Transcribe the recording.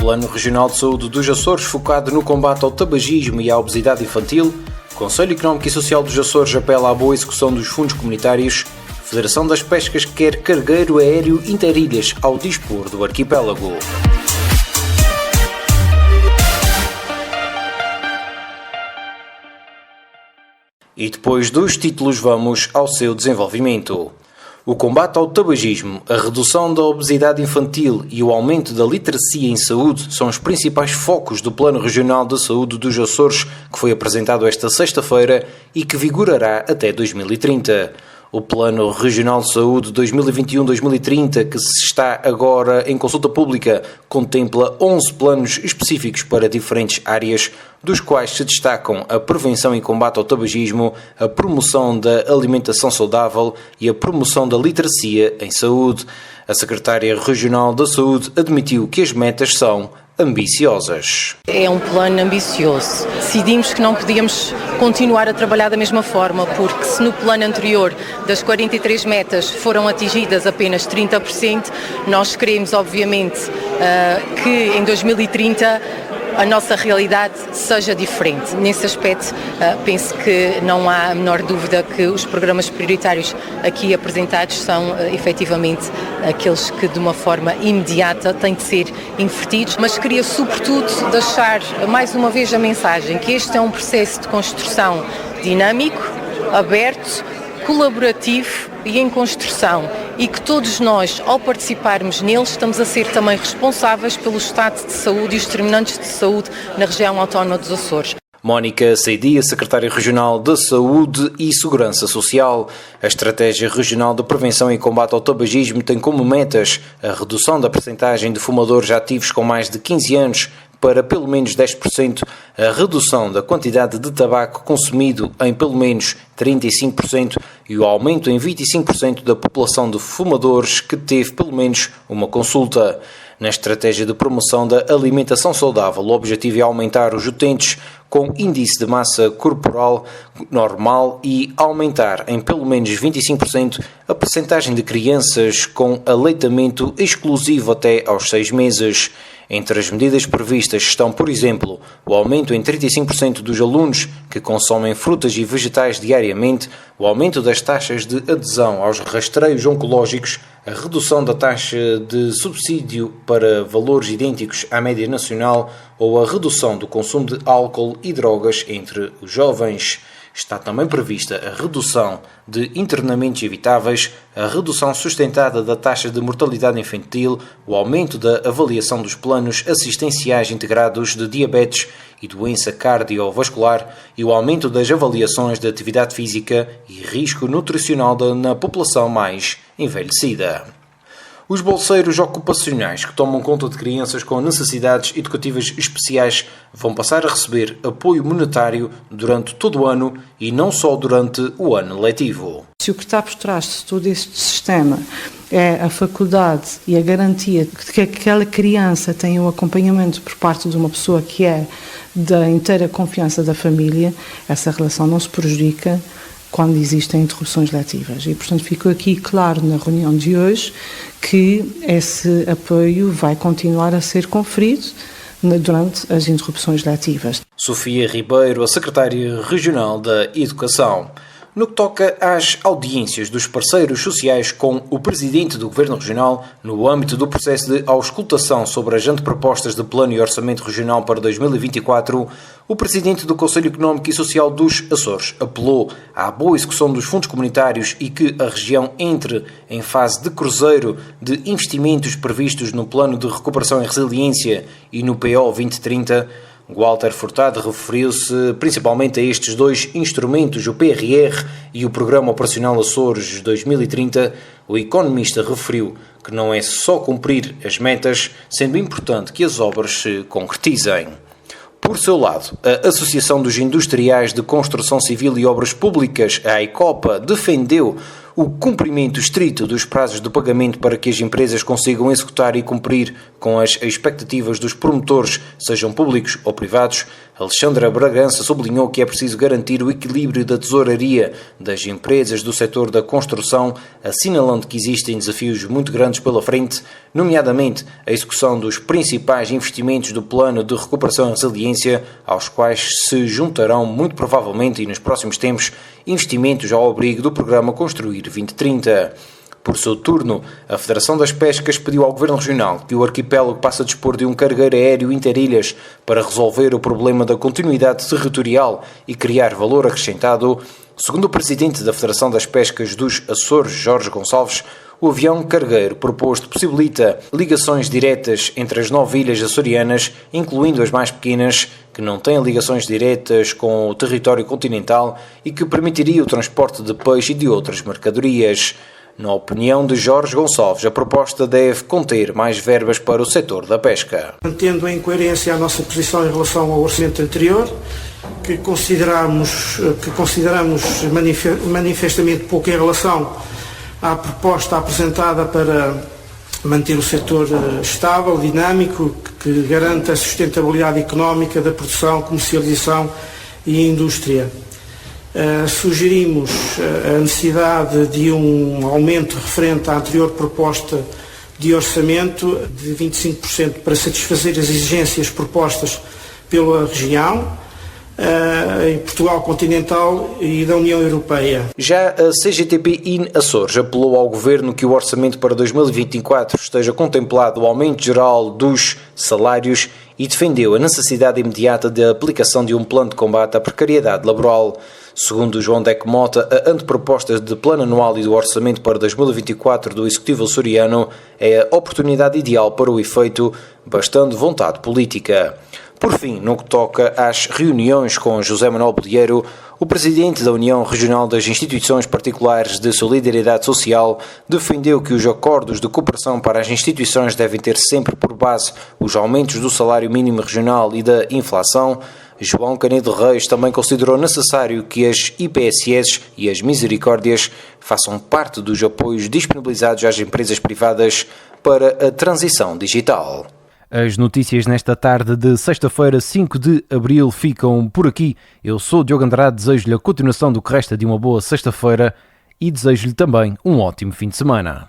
Plano Regional de Saúde dos Açores focado no combate ao tabagismo e à obesidade infantil, Conselho Económico e Social dos Açores apela à boa execução dos fundos comunitários, Federação das Pescas quer cargueiro aéreo interilhas ao dispor do arquipélago. E depois dos títulos vamos ao seu desenvolvimento. O combate ao tabagismo, a redução da obesidade infantil e o aumento da literacia em saúde são os principais focos do Plano Regional de Saúde dos Açores, que foi apresentado esta sexta-feira e que vigorará até 2030. O Plano Regional de Saúde 2021-2030, que está agora em consulta pública, contempla 11 planos específicos para diferentes áreas, dos quais se destacam a prevenção e combate ao tabagismo, a promoção da alimentação saudável e a promoção da literacia em saúde. A Secretária Regional da Saúde admitiu que as metas são ambiciosas. É um plano ambicioso. Decidimos que não podíamos continuar a trabalhar da mesma forma, porque se no plano anterior das 43 metas foram atingidas apenas 30%, nós queremos, obviamente, que em 2030 a nossa realidade seja diferente. Nesse aspecto, penso que não há a menor dúvida que os programas prioritários aqui apresentados são, efetivamente, aqueles que de uma forma imediata têm que ser invertidos, mas queria sobretudo deixar mais uma vez a mensagem que este é um processo de construção dinâmico, aberto, colaborativo e em construção, e que todos nós, ao participarmos nele, estamos a ser também responsáveis pelo estado de saúde e os determinantes de saúde na região autónoma dos Açores. Mónica Seidia, Secretária Regional de Saúde e Segurança Social. A Estratégia Regional de Prevenção e Combate ao Tabagismo tem como metas a redução da percentagem de fumadores ativos com mais de 15 anos para pelo menos 10%, a redução da quantidade de tabaco consumido em pelo menos 35% e o aumento em 25% da população de fumadores que teve pelo menos uma consulta. Na estratégia de promoção da alimentação saudável, o objetivo é aumentar os utentes com índice de massa corporal normal e aumentar em pelo menos 25% a percentagem de crianças com aleitamento exclusivo até aos 6 meses. Entre as medidas previstas estão, por exemplo, o aumento em 35% dos alunos que consomem frutas e vegetais diariamente, o aumento das taxas de adesão aos rastreios oncológicos, a redução da taxa de subsídio para valores idênticos à média nacional ou a redução do consumo de álcool e drogas entre os jovens. Está também prevista a redução de internamentos evitáveis, a redução sustentada da taxa de mortalidade infantil, o aumento da avaliação dos planos assistenciais integrados de diabetes e doença cardiovascular e o aumento das avaliações de atividade física e risco nutricional na população mais envelhecida. Os bolseiros ocupacionais que tomam conta de crianças com necessidades educativas especiais vão passar a receber apoio monetário durante todo o ano e não só durante o ano letivo. Se o que está por trás de todo este sistema é a faculdade e a garantia de que aquela criança tenha o acompanhamento por parte de uma pessoa que é da inteira confiança da família, essa relação não se prejudica quando existem interrupções letivas. E, portanto, ficou aqui claro na reunião de hoje que esse apoio vai continuar a ser conferido durante as interrupções letivas. Sofia Ribeiro, a Secretária Regional da Educação. No que toca às audiências dos parceiros sociais com o Presidente do Governo Regional, no âmbito do processo de auscultação sobre as antepropostas de Plano e Orçamento Regional para 2024, o Presidente do Conselho Económico e Social dos Açores apelou à boa execução dos fundos comunitários e que a região entre em fase de cruzeiro de investimentos previstos no Plano de Recuperação e Resiliência e no PO 2030. Walter Furtado referiu-se principalmente a estes dois instrumentos, o PRR e o Programa Operacional Açores 2030. O economista referiu que não é só cumprir as metas, sendo importante que as obras se concretizem. Por seu lado, a Associação dos Industriais de Construção Civil e Obras Públicas, a AICOPA, defendeu o cumprimento estrito dos prazos de pagamento para que as empresas consigam executar e cumprir com as expectativas dos promotores, sejam públicos ou privados. Alexandra Bragança sublinhou que é preciso garantir o equilíbrio da tesouraria das empresas do setor da construção, assinalando que existem desafios muito grandes pela frente, nomeadamente a execução dos principais investimentos do Plano de Recuperação e Resiliência, aos quais se juntarão muito provavelmente e nos próximos tempos investimentos ao abrigo do programa Construir 2030. Por seu turno, a Federação das Pescas pediu ao Governo Regional que o arquipélago passe a dispor de um cargueiro aéreo interilhas para resolver o problema da continuidade territorial e criar valor acrescentado. Segundo o presidente da Federação das Pescas dos Açores, Jorge Gonçalves, o avião cargueiro proposto possibilita ligações diretas entre as 9 ilhas açorianas, incluindo as mais pequenas, que não têm ligações diretas com o território continental e que permitiria o transporte de peixe e de outras mercadorias. Na opinião de Jorge Gonçalves, a proposta deve conter mais verbas para o setor da pesca. Mantendo em coerência a nossa posição em relação ao orçamento anterior, que consideramos manifestamente pouco em relação à proposta apresentada para manter o setor estável, dinâmico, que garanta a sustentabilidade económica da produção, comercialização e indústria. Sugerimos a necessidade de um aumento referente à anterior proposta de orçamento de 25% para satisfazer as exigências propostas pela região, em Portugal continental e da União Europeia. Já a CGTP-IN Açores apelou ao Governo que o orçamento para 2024 esteja contemplado o aumento geral dos salários e defendeu a necessidade imediata da aplicação de um plano de combate à precariedade laboral. Segundo João Deque Mota, a anteproposta de plano anual e do orçamento para 2024 do Executivo açoriano é a oportunidade ideal para o efeito, bastando vontade política. Por fim, no que toca às reuniões com José Manuel Bolieiro, o presidente da União Regional das Instituições Particulares de Solidariedade Social defendeu que os acordos de cooperação para as instituições devem ter sempre por base os aumentos do salário mínimo regional e da inflação. João Canedo Reis também considerou necessário que as IPSS e as Misericórdias façam parte dos apoios disponibilizados às empresas privadas para a transição digital. As notícias nesta tarde de sexta-feira, 5 de abril, ficam por aqui. Eu sou Diogo Andrade, desejo-lhe a continuação do que resta de uma boa sexta-feira e desejo-lhe também um ótimo fim de semana.